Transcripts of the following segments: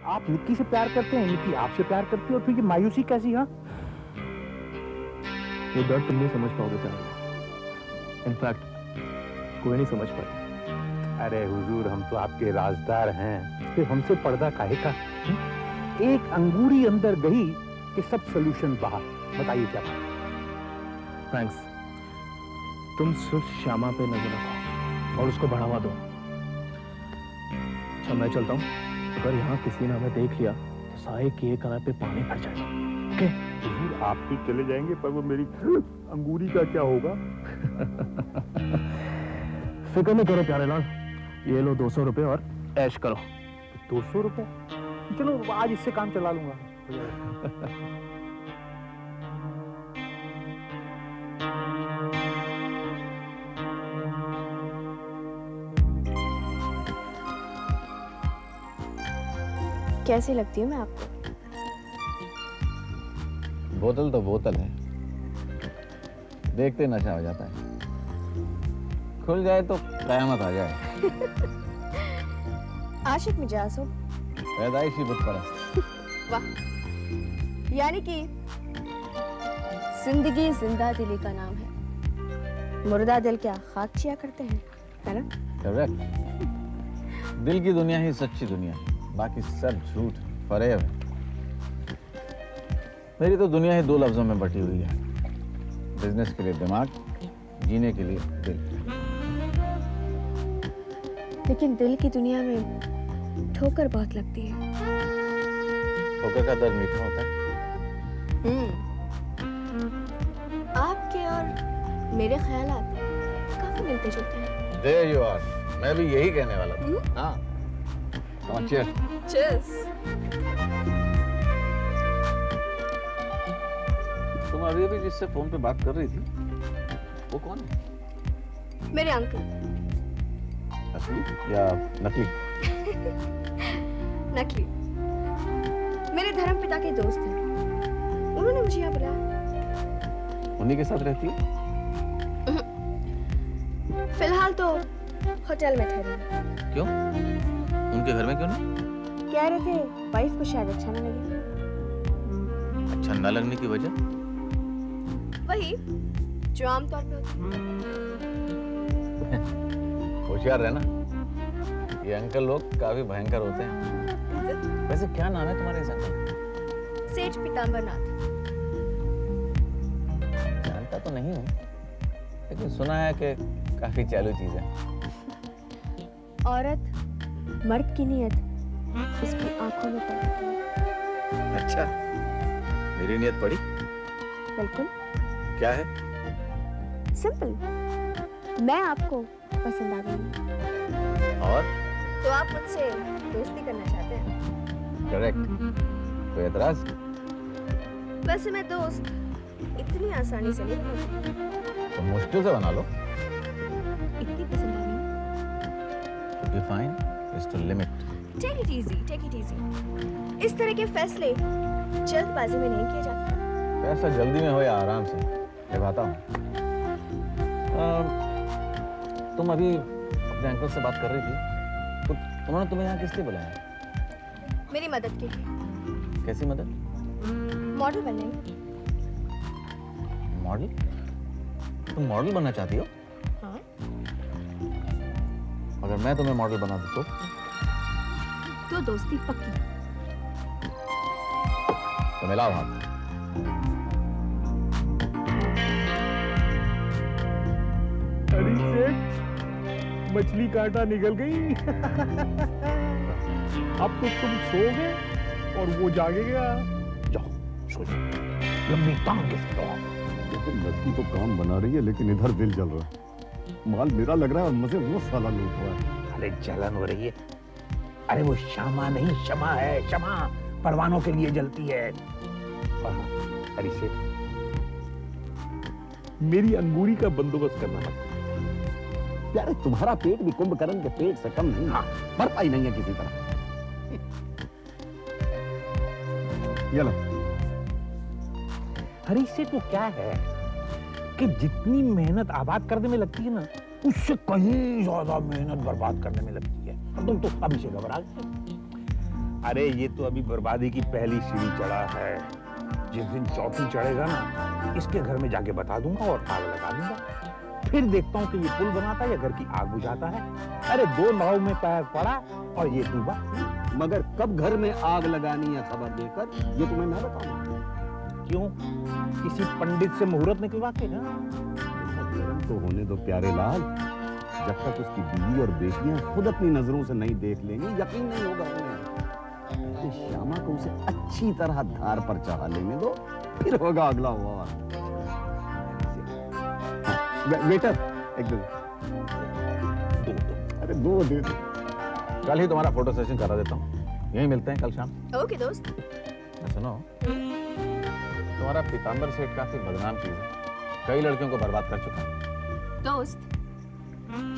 आप निक्की से प्यार करते हैं, निक्की आपसे प्यार करती है, और फिर ये मायूसी कैसी? हाँ, ये दर्द तुम नहीं समझ पाओगे प्यार। इनफैक्ट कोई नहीं समझ पाए। अरे हुजूर, हम तो आपके राजदार हैं, फिर हमसे पर्दा काहे का? एक अंगूरी अंदर गई कि सब सॉल्यूशन बाहर। बताइए क्या बात? थैंक्स। तुम सिर्फ श्यामा पे नजर रखो और उसको बढ़ावा दो। अच्छा, मैं चलता हूँ। अगर यहाँ किसी ने हमें देख लिया तो साए की एक कनार पे पानी भर जाएगा। ओके? हुजूर, आप भी चले जाएंगे, पर वो मेरी अंगूरी का क्या होगा? फिक्र नहीं करो प्यारे लाल, ये लो 200 रुपए और ऐश करो। 200 रुपए? चलो आज इससे काम चला लूंगा। कैसी लगती हूँ मैं आपको? बोतल तो बोतल है, देखते नशा हो जाता है, खुल जाए तो कयामत आ जाए। आशिक मिजाज हो, पैदाइशी बुत परस्त। वाह, यानी कि जिंदगी जिंदा दिली का नाम है। मुर्दा दिल क्या खाक चिया करते हैं, है ना? करेक्ट। दिल की दुनिया ही सच्ची दुनिया है, बाकी सब झूठ फरेब है। मेरी तो दुनिया ही 2 लफ्जों में बटी हुई है, बिजनेस के लिए दिमाग, जीने के लिए दिल। लेकिन दिल की दुनिया में ठोकर बहुत लगती है। ठोकर का दर्द मीठा होता है। आपके और मेरे ख्यालात काफी मिलते जुलते हैं। There you are, मैं भी यही कहने वाला था। हाँ, cheers. Cheers. तुम अभी भी जिससे फोन पे बात कर रही थी, वो कौन है? मेरे अंकल। असली या नकली? नकली। मेरे धर्मपिता के दोस्त हैं, उन्होंने मुझे यहाँ बुलाया। उन्हीं के साथ रहती है? फिलहाल तो होटल में ठहरी। क्यों? उनके घर में क्यों नहीं? कह रहे थे वाइफ को शायद अच्छा न लगे। अच्छा न लगने की वजह? वही जो आमतौर पे होता है। होशियार रहना, ये अंकल लोग काफी भयंकर होते हैं। वैसे क्या नाम है तुम्हारे इस अंकल? सेठ पीतांबरनाथ। जानता तो नहीं हूँ, लेकिन सुना है कि काफी चालू चीज है। औरत मर्द की नीयत उसकी आंखों में पड़ती है। अच्छा, मेरी नीयत पड़ी? बिल्कुल। क्या है? सिंपल, मैं आपको पसंद आ गई। और? तो आप मुझसे दोस्ती करना चाहते हैं? करेक्ट। कोई एतराज? वैसे मैं दोस्त इतनी आसानी से नहीं बनती। तो मुश्किल से बना लो। इतनी पसंद आ गई। To define is to limit. Take it easy, take it easy. इस तरह के फैसले जल्दबाजी में नहीं किए जाते। फैसला जल्दी में हो या आराम से, निभाता हूँ। तुम अभी अपने अंकल से बात कर रही थी, तो उन्होंने तुम्हें यहाँ किस लिए बुलाया? मेरी मदद के लिए। कैसी मदद? मॉडल बनने। मॉडल? तुम मॉडल बनना चाहती हो? हाँ। अगर मैं तुम्हें मॉडल बना दूँ तो दोस्ती पक्की। तो मिलाओ हाथ। अरे सेठ, मछली कांटा निकल गई। अब तो तुम सोओगे और वो जागेगा। जाओ सो जाओ, लंबी टांग के सो। लेकिन लड़की तो काम बना रही है, लेकिन इधर दिल जल रहा है। माल मेरा लग रहा है और मजे वो साला लूट रहा है। अरे जलन हो रही है। अरे वो श्यामा नहीं, क्षमा है, क्षमा। परवानों के लिए जलती है। अरे सेठ, मेरी अंगूरी का बंदोबस्त करना मत। यार तुम्हारा पेट भी कुंभकर्ण के पेट से कम नहीं। हाँ, भरपाई नहीं है किसी तरह। ये लो। अरे सेठ, वो क्या है कि जितनी मेहनत आबाद करने में लगती है ना, उससे कहीं ज्यादा मेहनत बर्बाद करने में लगती है। और तुम तो अभी से घबरा गए। अरे ये तो अभी बर्बादी की पहली सीढ़ी चढ़ा है। जिस दिन चौथी चढ़ेगा ना, इसके घर में जाके बता दूंगा और आग लगा दूंगा। फिर देखता हूँ कि ये पुल बनाता है या घर की आग बुझाता है। अरे 2 नाव में पैर पड़ा और ये डूबा। मगर कब घर में आग लगानी है खबर देकर, ये तुम्हें मैं बताऊंगा। क्यों? किसी पंडित से मुहूर्त निकलवा के? गर्म तो होने दो प्यारे लाल, जब तक उसकी बीवी और बेटियां खुद अपनी नजरों से नहीं देख लेंगी, यकीन नहीं होगा उन्हें। पहले श्यामा को उसे अच्छी तरह धार पर चाहा लेने दो, फिर होगा अगला वार। वेटर, एक दो। अरे 2 दे दो। कल ही तुम्हारा फोटो सेशन करा देता हूँ, यहीं मिलते हैं कल शाम। ओके दोस्त। सुनो, तुम्हारा पीतांबर सेठ काफी बदनाम चीज है, कई लड़कियों को बर्बाद कर चुका है। दोस्त,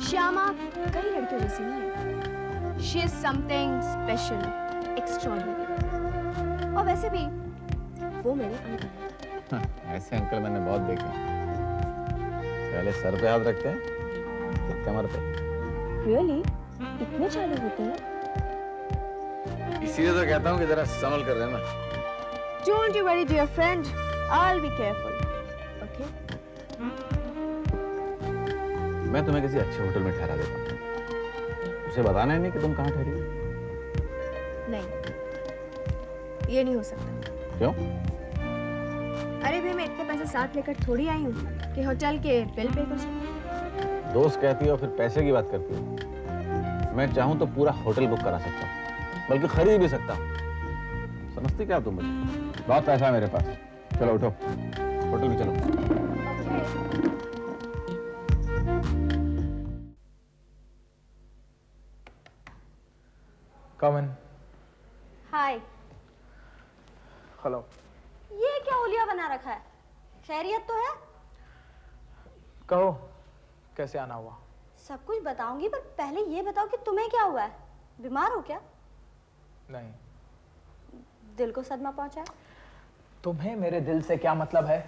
श्यामा कई लड़कियों जैसी नहीं है। She is something special, extraordinary. और वैसे भी वो मेरे अंकल हैं। ऐसे अंकल मैंने बहुत देखे, पहले सर पे हाथ रखते हैं फिर कमर पे। रियली? इतने चालू होते हैं? इसीलिए तो कहता हूँ कि जरा संभल कर रहना। Don't you worry, dear friend. I'll be careful. Okay? मैं तुम्हें किसी अच्छे होटल में ठहरा देता हूँ, उसे बताना ही नहीं कि तुम कहाँ ठहरी हो। नहीं, ये नहीं हो सकता। क्यों? अरे भाई, मैं इतने पैसे साथ लेकर थोड़ी आई हूँ कि होटल के बिल पे कर सकूं। दोस्त कहती हो फिर पैसे की बात करती हो। मैं चाहूँ तो पूरा होटल बुक करा सकता हूँ, बल्कि खरीद भी सकता हूँ। समझती क्या तुम मुझे? बहुत पैसा है मेरे पास। चलो उठो, होटल में चलो। Come in. हाय। हेलो। ये क्या ओलिया बना रखा है? खैरियत तो है? कहो, कैसे आना हुआ? सब कुछ बताऊंगी, पर पहले ये बताओ कि तुम्हें क्या हुआ है? बीमार हो क्या? नहीं। दिल को सदमा पहुंचा है? तुम्हें मेरे दिल से क्या मतलब है?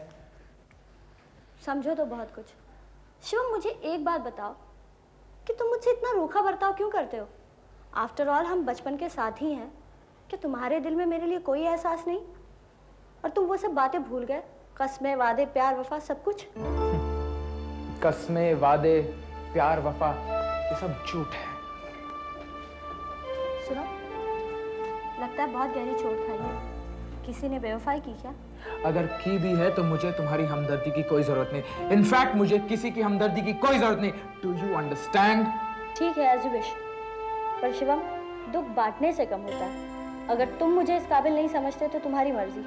समझो तो बहुत कुछ। शिवम, मुझे एक बात बताओ कि तुम मुझसे इतना रूखा बर्ताव क्यों करते हो? आफ्टर ऑल हम बचपन के साथ ही हैं। कि तुम्हारे दिल में मेरे लिए कोई एहसास नहीं? और तुम वो सब बातें भूल गए? कस्में, वादे, प्यार, वफा, सब कुछ? कस्में, वादे, प्यार, वफा, ये सब झूठ है। सुनो, लगता है बहुत गहरी चोट खाई है। किसी ने बेवफाई की क्या? अगर की भी है तो मुझे तुम्हारी हमदर्दी की कोई जरूरत नहीं। इनफैक्ट मुझे किसी की हमदर्दी की कोई जरूरत नहीं। Do you understand? ठीक है, एज यू विश। पर शिवम, दुख बांटने से कम होता है। अगर तुम मुझे इस काबिल नहीं समझते तो तुम्हारी मर्जी,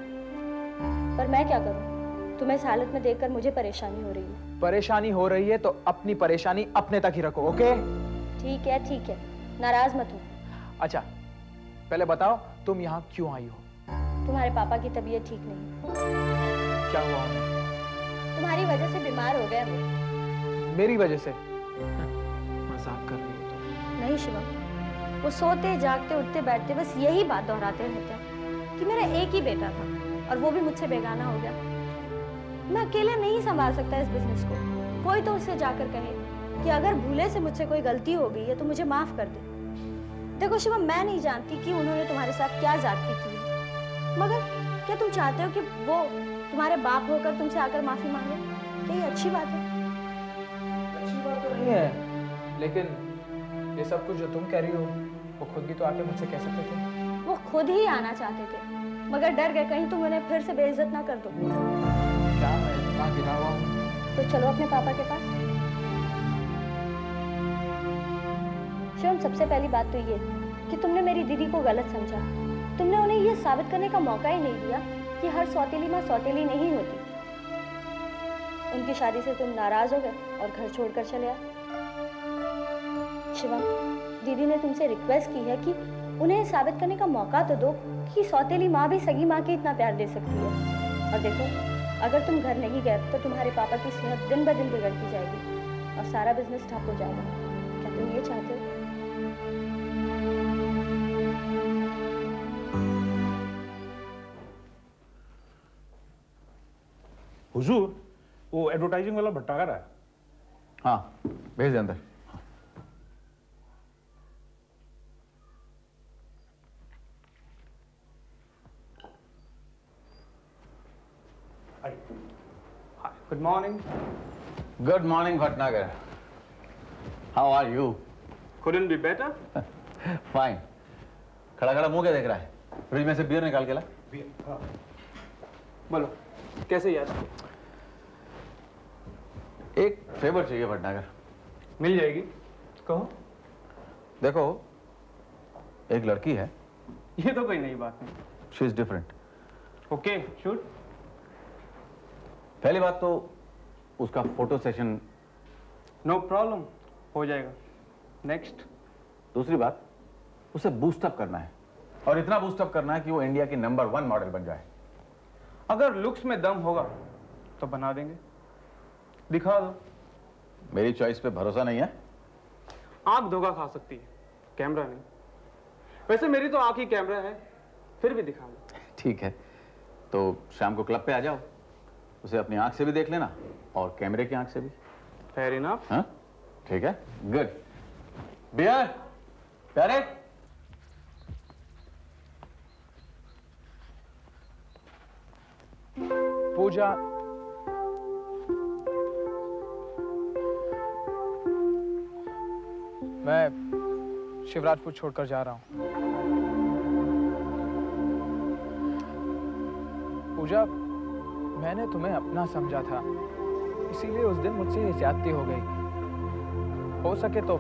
पर मैं क्या करूं? तुम्हें इस हालत में देखकर मुझे परेशानी हो रही है। परेशानी हो रही है तो अपनी परेशानी अपने तक ही रखो, ओके? ठीक है, नाराज मत हो। अच्छा, पहले बताओ तुम यहाँ क्यों आई हो? तुम्हारे पापा की तबीयत ठीक नहीं। क्या हुआ उन्हें? तुम्हारी वजह से बीमार हो गए वो। मेरी वजह से? मजाक कर रही हो तुम? नहीं शिवम, वो सोते जागते उठते बैठते बस यही बात दोहराते रहते हैं कि मेरा एक ही बेटा था और वो भी मुझसे बेगाना हो गया। मैं अकेले नहीं संभाल सकता इस बिजनेस को। कोई तो उससे जाकर कहे कि अगर भूले से मुझसे कोई गलती हो गई है तो मुझे माफ कर दे। देखो शिवम, मैं नहीं जानती कि उन्होंने तुम्हारे साथ क्या ज्यादती की है, मगर क्या तुम चाहते हो कि वो तुम्हारे बाप होकर तुमसे आकर माफी मांगे? क्या ये अच्छी बात है? अच्छी बात तो नहीं है, लेकिन ये सब कुछ जो तुम कह रही हो वो खुद भी तो आके मुझसे कह सकते थे। वो खुद ही आना चाहते थे, मगर डर गए कहीं तुम उन्हें फिर से बेइज्जत ना कर दो। क्या मैं इतना गिरा हुआ हूँ? तो चलो अपने पापा के पास। शिवम, सबसे पहली बात तो ये कि तुमने मेरी दीदी को गलत समझा। तुमने उन्हें ये साबित करने का मौका ही नहीं दिया कि हर सौतेली माँ सौतेली नहीं होती। उनकी शादी से तुम नाराज हो गए और घर छोड़कर चले आए। शिवम, दीदी ने तुमसे रिक्वेस्ट की है कि उन्हें साबित करने का मौका तो दो कि सौतेली माँ भी सगी माँ के इतना प्यार दे सकती है। और देखो, अगर तुम घर नहीं गए तो तुम्हारे पापा की सेहत दिन ब दिन बिगड़ती जाएगी और सारा बिजनेस ठप हो जाएगा। क्या तुम ये चाहते हो? हुजूर, वो एडवर्टाइजिंग वाला भट्टा आ रहा है। हाँ, भेज दे अंदर। Hi, good morning. Good morning, Bhatnagar. How are you? Couldn't be better. Fine. खड़ा खड़ा मुंह क्या देख रहा है? फ्रिज में से बियर निकाल के ला। बोलो, कैसे याद? एक फेवर चाहिए भटनागर। मिल जाएगी, कहो। देखो, एक लड़की है। ये तो कोई नई बात नहीं। She is different. Okay, shoot. पहली बात तो उसका फोटो सेशन। No problem, हो जाएगा। Next. दूसरी बात, उसे बूस्टअप करना है और इतना बूस्टअप करना है कि वो इंडिया की नंबर 1 मॉडल बन जाए। अगर लुक्स में दम होगा तो बना देंगे, दिखा दो। मेरी चॉइस पे भरोसा नहीं है? आंख धोखा खा सकती है, कैमरा नहीं। वैसे मेरी तो आंख ही कैमरा है, फिर भी दिखा दो। ठीक है, तो शाम को क्लब पे आ जाओ। उसे अपनी आंख से भी देख लेना और कैमरे की आंख से भी। Fair enough. हाँ, ठीक है, गुड। बियर, प्यारे। पूजा, मैं शिवराजपुर छोड़कर जा रहा हूं। पूजा, मैंने तुम्हें अपना समझा था, इसीलिए उस दिन मुझसे ये ज्यादती हो गई। हो सके तो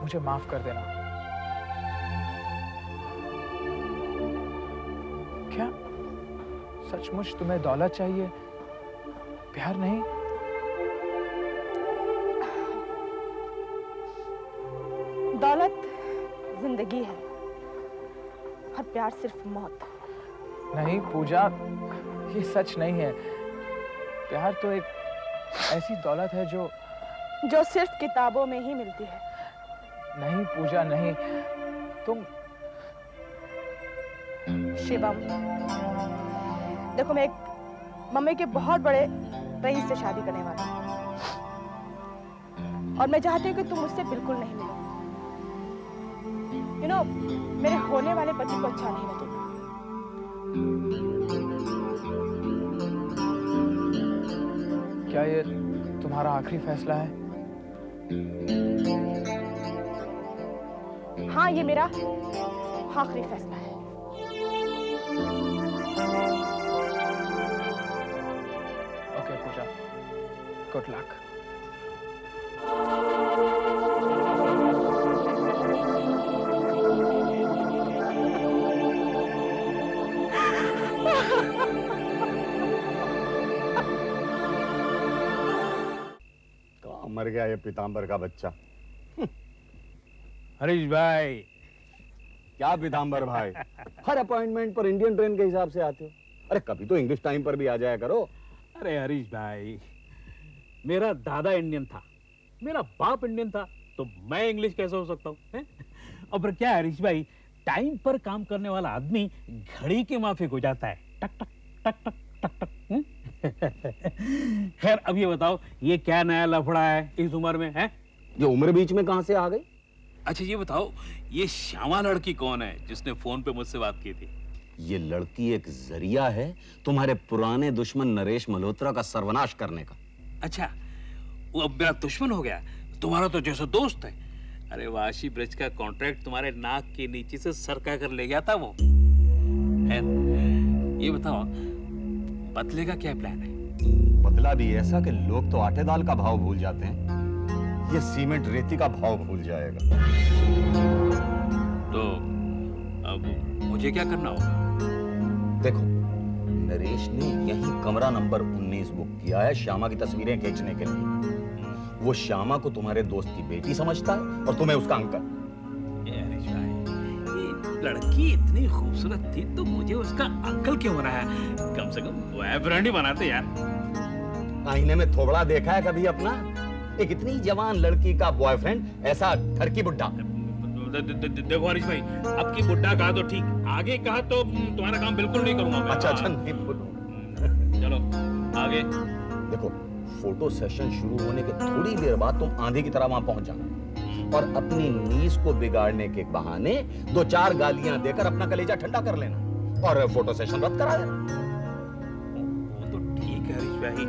मुझे माफ कर देना। क्या सचमुच तुम्हें दौलत चाहिए, प्यार नहीं? दौलत जिंदगी है और प्यार सिर्फ मौत। नहीं पूजा, ये सच नहीं है। प्यार तो एक ऐसी दौलत है जो सिर्फ किताबों में ही मिलती है। नहीं पूजा, नहीं। तुम शिवम, देखो, मैं एक मम्मी के बहुत बड़े रईस से शादी करने वाली हूँ और मैं चाहती हूँ कि तुम मुझसे बिल्कुल नहीं मिलो। You know, मेरे होने वाले पति को अच्छा नहीं लगेगा। क्या ये तुम्हारा आखिरी फैसला है? हाँ, ये मेरा आखिरी फैसला है। ओके पूजा, गुड लक। मर गया ये पीतांबर का बच्चा। हरीश भाई। क्या पीतांबर भाई, हर अपॉइंटमेंट पर इंडियन ट्रेन के हिसाब से आते हो? अरे कभी तो इंग्लिश टाइम पर भी आ जाया करो। अरे हरीश भाई, मेरा दादा इंडियन था, मेरा बाप इंडियन था, तो मैं इंग्लिश कैसे हो सकता हूँ? और क्या है हरीश भाई, टाइम पर काम करने वाला आदमी घड़ी के माफिक हो जाता है। टक टक टक टक टक टक। खैर अब ये बताओ, ये क्या नया लफड़ा है इस उम्र में है? ये उम्र बीच में कहां से आ गई? अच्छा ये बताओ, ये श्यामा लड़की कौन है जिसने फोन पे मुझसे बात की थी? ये लड़की एक जरिया है तुम्हारे पुराने दुश्मन नरेश मल्होत्रा का सर्वनाश करने का। अच्छा, वो अब मेरा दुश्मन हो गया? तुम्हारा तो जैसा दोस्त है। अरे वाशी ब्रिज का कॉन्ट्रैक्ट तुम्हारे नाक के नीचे से सरका कर ले गया था वो। ये बताओ, बदले का क्या प्लान है? बदला भी ऐसा कि लोग तो आटे दाल का भाव भूल जाते हैं, ये सीमेंट रेती का भाव भूल जाएगा। तो अब मुझे क्या करना होगा? देखो, नरेश ने यही कमरा नंबर 19 बुक किया है श्यामा की तस्वीरें खींचने के लिए। वो श्यामा को तुम्हारे दोस्त की बेटी समझता है और तुम्हें उसका अंकल। लड़की इतनी खूबसूरत थी तो मुझे उसका अंकल क्यों बना है? कम से कम बॉयफ्रेंड ही बनाते यार। आईने में थोबड़ा देखा है कभी अपना? एक इतनी जवान लड़की का बॉयफ्रेंड, ऐसा घर की बुड्ढा। देखो हरीश भाई, अब की बुड्ढा कहा तो ठीक, आगे कहा तो तुम्हारा काम बिल्कुल नहीं करूंगा मैं। अच्छा नहीं बोलूंगा। चलो आगे। देखो, फोटो सेशन शुरू होने के थोड़ी देर बाद तुम आंधी की तरह वहां पहुंच जाना और अपनी नीस को बिगाड़ने के बहाने 2-4 गालियां देकर अपना कलेजा ठंडा कर लेना और फोटो सेशन रद्द करा देना। है हरीश भाई,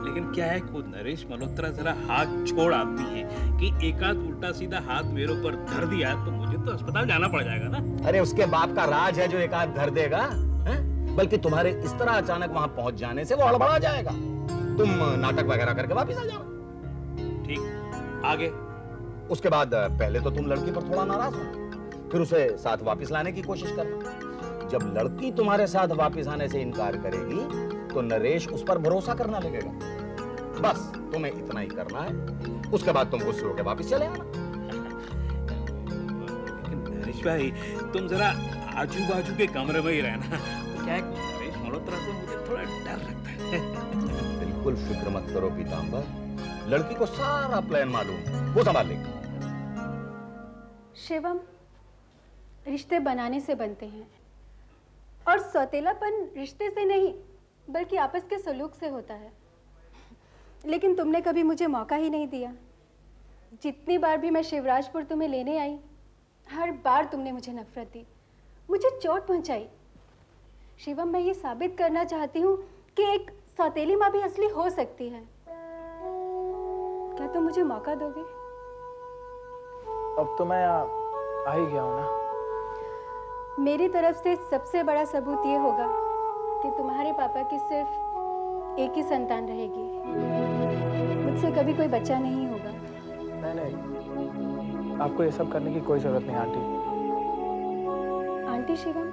लेकिन क्या है खुद नरेश मल्होत्रा जरा हाथ छोड़ आती है कि एक आध उल्टा सीधा हाथ मेरे ऊपर धर दिया तो मुझे तो अस्पताल जाना पड़ जाएगा ना। अरे उसके बाप का राज है जो एक आध धर देगा, है? बल्कि तुम्हारे इस तरह अचानक वहां पहुंच जाने से वो हड़बड़ा जाएगा। तुम नाटक वगैरह करके वापस आ जाना। ठीक, आगे? उसके बाद पहले तो तुम लड़की पर थोड़ा नाराज हो, फिर उसे साथ वापस लाने की कोशिश करना। जब लड़की तुम्हारे साथ वापस आने से इनकार करेगी तो नरेश उस पर भरोसा करना लगेगा। बस तुम्हें इतना ही करना है, उसके बाद तुम गुस्से होकर वापस चले आना। लेकिन नरेश भाई तुम जरा आजू बाजू के कमरे में ही रहना। क्या है नरेश मल्होत्रा से मुझे थोड़ा डर लगता है। बिल्कुल फिक्र मत करो पीतांबर, लड़की को सारा प्लान मालूम, वो संभाल लेगी। शिवम, रिश्ते बनाने से बनते हैं और सौतेलापन रिश्ते से नहीं बल्कि आपस के सलूक से होता है। लेकिन तुमने कभी मुझे मौका ही नहीं दिया। जितनी बार भी मैं शिवराजपुर तुम्हें लेने आई, हर बार तुमने मुझे नफरत दी, मुझे चोट पहुंचाई। शिवम, मैं ये साबित करना चाहती हूँ कि एक सौतेली माँ भी असली हो सकती है। क्या तुम मुझे मौका दोगे? अब तो मैं आ ही गया हूँ ना। मेरी तरफ से सबसे बड़ा सबूत ये होगा कि तुम्हारे पापा की सिर्फ एक ही संतान रहेगी। मुझसे कभी कोई बच्चा नहीं होगा। नहीं, आपको ये सब करने की कोई जरूरत नहीं aunty. Aunty Shivam?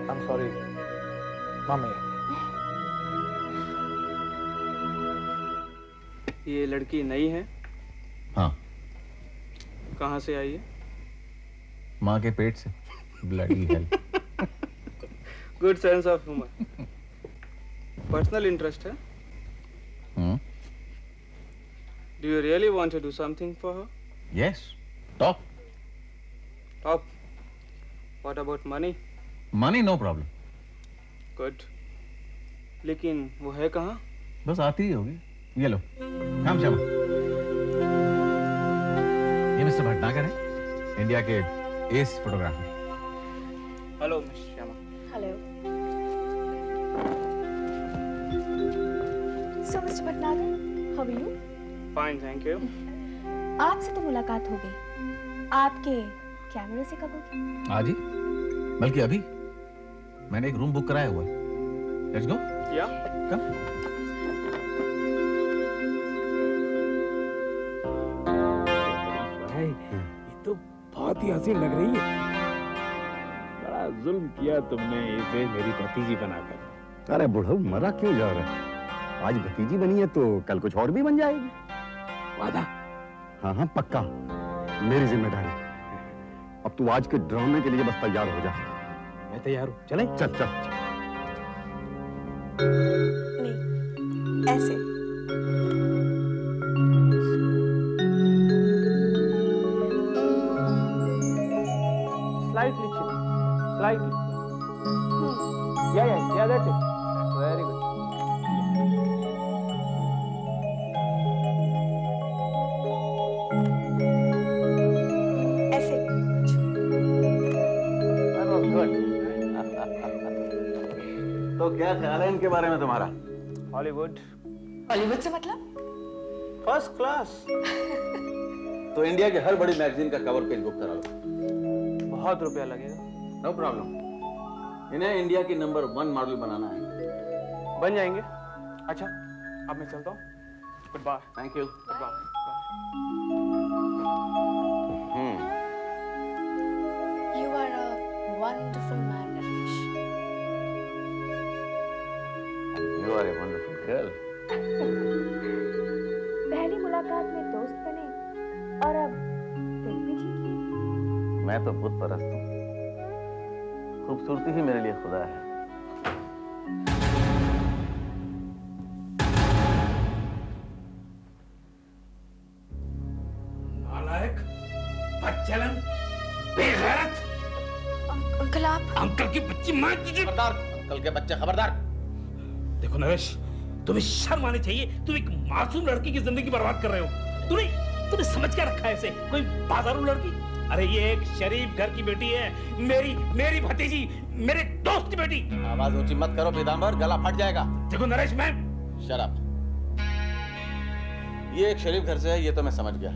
I am sorry mummy. ये लड़की नई है? हाँ। कहाँ से आई है? माँ के पेट से। Bloody hell. Good sense of humour. Personal interest है? Do you really want to do something for her? Yes. Top. Top. What about money? Money no problem. Good. लेकिन वो है कहाँ? बस आती ही होगी। ये लो, काम श्यामा। ये मिस्टर भटनागर है, इंडिया के S photographer. Hello miss Shyama. Hello. So Mr. Bhatnagar, how are you? Fine, thank you. आपसे तो मुलाकात हो गई, आपके कैमरे से कब होगी? आज ही, बल्कि अभी। मैंने एक रूम बुक कराया हुआ है। Let's go. Yeah. Come. भाई, ये तो बहुत ही हसीन लग रही है। बड़ा जुल्म किया तुमने इसे मेरी भतीजी बनाकर। अरे बुढ़ऊ, मरा क्यों जा रहा है? आज भतीजी बनी है तो कल कुछ और भी बन जाएगी। वादा? हाँ हाँ पक्का, मेरी जिम्मेदारी। अब तू आज के ड्रामे के लिए बस तैयार हो जा। मैं तैयार हूँ, चलें? चल चल। नहीं, ऐसे। Slightly chill. Slightly. Yeah, that's it. Very good. ऐसे। Good. तो क्या ख्याल है इनके बारे में तुम्हारा? हॉलीवुड। हॉलीवुड से मतलब? First class. तो इंडिया के हर बड़ी मैगजीन का कवर पेज बुक करा लो। बहुत रुपया लगेगा। No problem. इन्हें इंडिया की नंबर 1 मॉडल बनाना है। बन जाएंगे। अच्छा, अब मैं चलता हूँ। Good bye. Thank you. Good bye. You are a wonderful man, Naresh. You are a wonderful girl. पहली मुलाकात में दोस्त बने और अब दिल भी जीत लिए। मैं तो बुत परस्त हूँ। खूबसूरती ही मेरे लिए खुदा है। नालायक, बदचलन, बेगैरत। अंकल आप? अंकल की बच्ची मां तुझे। खबरदार, अंकल के बच्चे खबरदार। देखो नरेश, तुम्हें शर्म आनी चाहिए। तुम एक मासूम लड़की की जिंदगी बर्बाद कर रहे हो। तूने समझ क्या रखा है इसे? कोई बाजारू लड़की? अरे ये एक शरीफ घर की बेटी है, मेरी भतीजी, मेरे दोस्त की बेटी। आवाज ऊंची मत करो पीतांबर, गला फट जाएगा। देखो नरेश, मैं शराब, ये एक शरीफ घर से है, ये तो मैं समझ गया,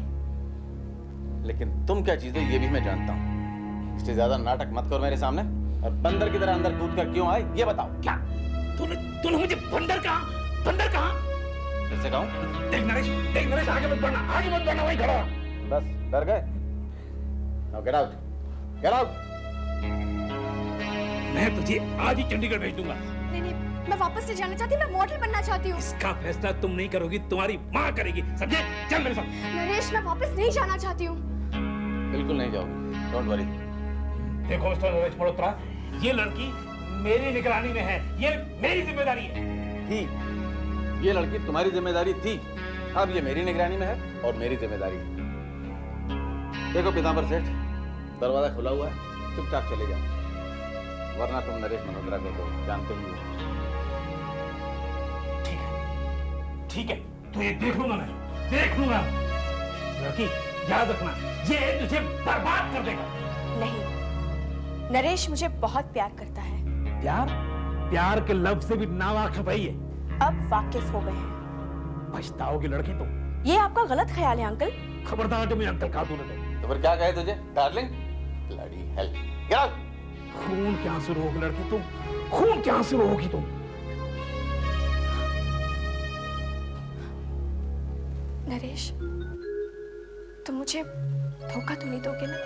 लेकिन तुम क्या चीज है ये भी मैं जानता हूँ। इससे ज्यादा नाटक मत करो मेरे सामने, और बंदर की तरह अंदर कूद कर क्यों आए ये बताओ। क्या तूने मुझे बंदर कहा? फिर से कहूं? देख नरेश, आगे मत बढ़ना, वहीं खड़ा। बस डर गए? Now get out. Get out. मैं तुझे आज ही चंडीगढ़ भेज दूंगा। नहीं, मैं वापस नहीं जाना चाहती, मैं मॉडल बनना चाहती हूँ। इसका फैसला तुम नहीं करोगी, तुम्हारी माँ करेगी, समझे? चल मेरे साथ। नरेश, मैं वापस नहीं जाना चाहती हूँ। बिल्कुल नहीं जाओगी, डोंट वरी। देखो मिस्टर नरेश मल्होत्रा, ये लड़की मेरी निगरानी में है, ये मेरी जिम्मेदारी है। ये लड़की तुम्हारी जिम्मेदारी थी, अब ये मेरी निगरानी में है और मेरी जिम्मेदारी है। देखो पीतांबर सेठ, दरवाजा खुला हुआ है, चुपचाप चले जाओ, वरना तुम नरेश मल्होत्रा को तो जानते ही हो। ठीक है, तो ये देख लूंगा मैं, देख लूंगा। लड़की याद रखना, ये तुझे बर्बाद कर देगा। नहीं, नरेश मुझे बहुत प्यार करता है। प्यार के लफ्ज से भी नावाकिफ है ये। अब वाकिफ हो गए हैं। पछताओगी लड़की तुम। ये आपका गलत ख्याल है अंकल। खबरदार जो मुझे अंकल कहा तूने तो फिर क्या कहे तुझे darling? Bloody hell, get out. खून के आंसू रोगी लड़की तुम, खून के आंसू रोगी तुम। नरेश, तुम मुझे धोखा तो नहीं दोगे ना?